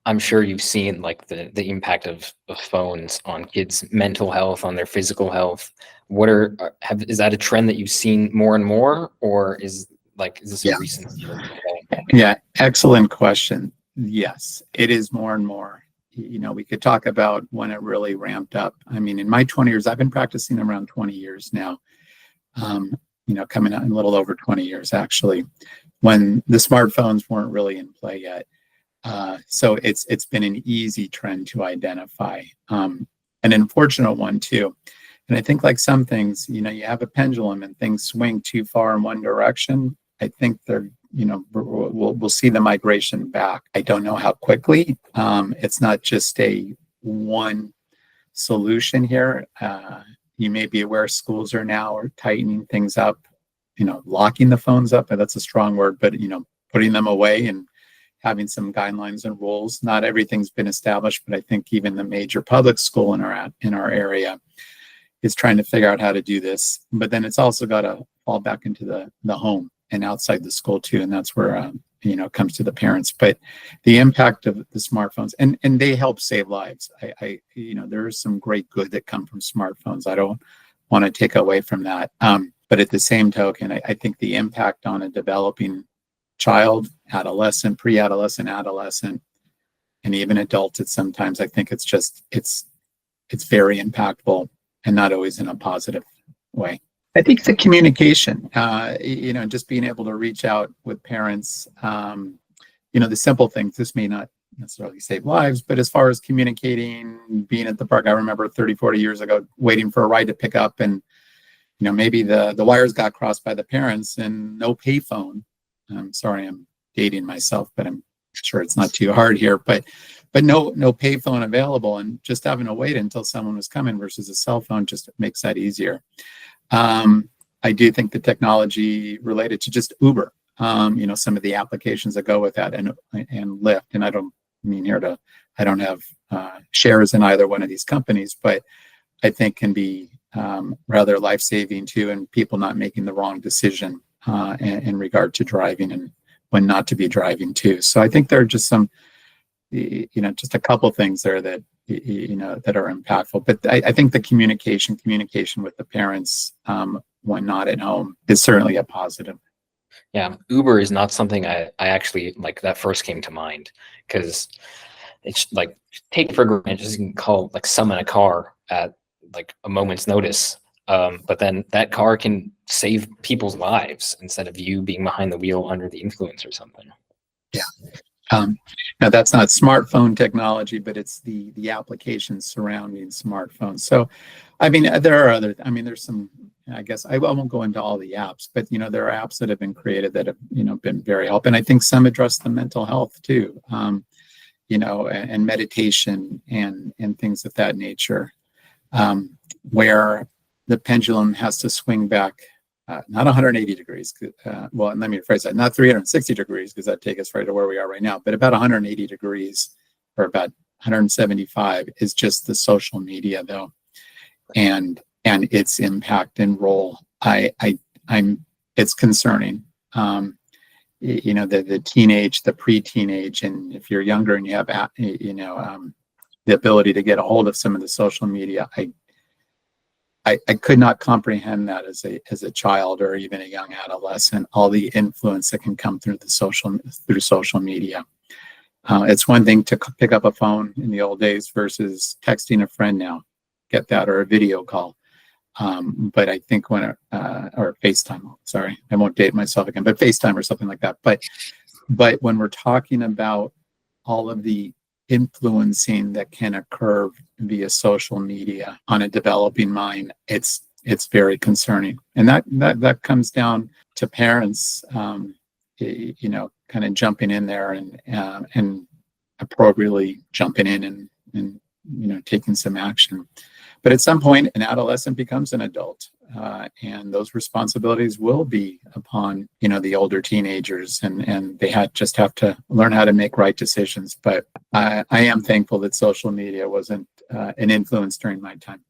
I'm sure you've seen like the impact of phones on kids' mental health, on their physical health. Is that a trend that you've seen more and more, or is this a Yeah. recent development? Yeah, excellent question. Yes, it is more and more. We could talk about when it really ramped up. I mean, in my 20 years, I've been practicing around 20 years now. Coming out in a little over 20 years, actually, when the smartphones weren't really in play yet. So it's been an easy trend to identify, an unfortunate one too. And I think like some things, you have a pendulum and things swing too far in one direction. I think we'll see the migration back. I don't know how quickly. It's not just a one solution here. You may be aware schools are now tightening things up, locking the phones up. And that's a strong word, but, putting them away and having some guidelines and rules. Not everything's been established, but I think even the major public school in our area is trying to figure out how to do this. But then it's also got to fall back into the home and outside the school too. And that's where, it comes to the parents. But the impact of the smartphones, and they help save lives. There is some great good that come from smartphones. I don't want to take away from that. But at the same token, I think the impact on a developing child, adolescent, pre-adolescent, adolescent, and even adult at sometimes, I think it's very impactful and not always in a positive way. I think the communication, just being able to reach out with parents, the simple things, this may not necessarily save lives, but as far as communicating, being at the park, I remember 30, 40 years ago, waiting for a ride to pick up and, maybe the wires got crossed by the parents and no payphone. I'm sorry, I'm dating myself, but I'm sure it's not too hard here, but no payphone available, and just having to wait until someone was coming versus a cell phone just makes that easier. I do think the technology related to just Uber, some of the applications that go with that, and Lyft, and I don't have shares in either one of these companies, but I think can be rather life-saving too, and people not making the wrong decision in regard to driving and when not to be driving too. So I think there are just some, just a couple things there that, that are impactful. But I think the communication with the parents when not at home is certainly a positive. Yeah, Uber is not something I actually like that first came to mind, because it's like take for granted just you can call summon a car at like a moment's notice. But then that car can save people's lives instead of you being behind the wheel under the influence or something. Yeah. Now that's not smartphone technology, but it's the applications surrounding smartphones. So, I mean, there's some, I guess I won't go into all the apps, but, there are apps that have been created that have, been very helpful. And I think some address the mental health too, and meditation and things of that nature, where the pendulum has to swing back, not 180 degrees. Well, let me rephrase that, not 360 degrees, because that'd take us right to where we are right now, but about 180 degrees or about 175 is just the social media though. And its impact and role. It's concerning. The teenage, the pre-teenage, and if you're younger and you have, the ability to get a hold of some of the social media, I could not comprehend that as a child or even a young adolescent, all the influence that can come through social media. It's one thing to pick up a phone in the old days versus texting a friend now, get that, or a video call. But I think or FaceTime, sorry, I won't date myself again, but FaceTime or something like that. But when we're talking about all of the influencing that can occur via social media on a developing mind, it's very concerning. And that comes down to parents, kind of jumping in there and appropriately jumping in and taking some action. But at some point, an adolescent becomes an adult, and those responsibilities will be upon, the older teenagers, and they just have to learn how to make right decisions. But I am thankful that social media wasn't an influence during my time.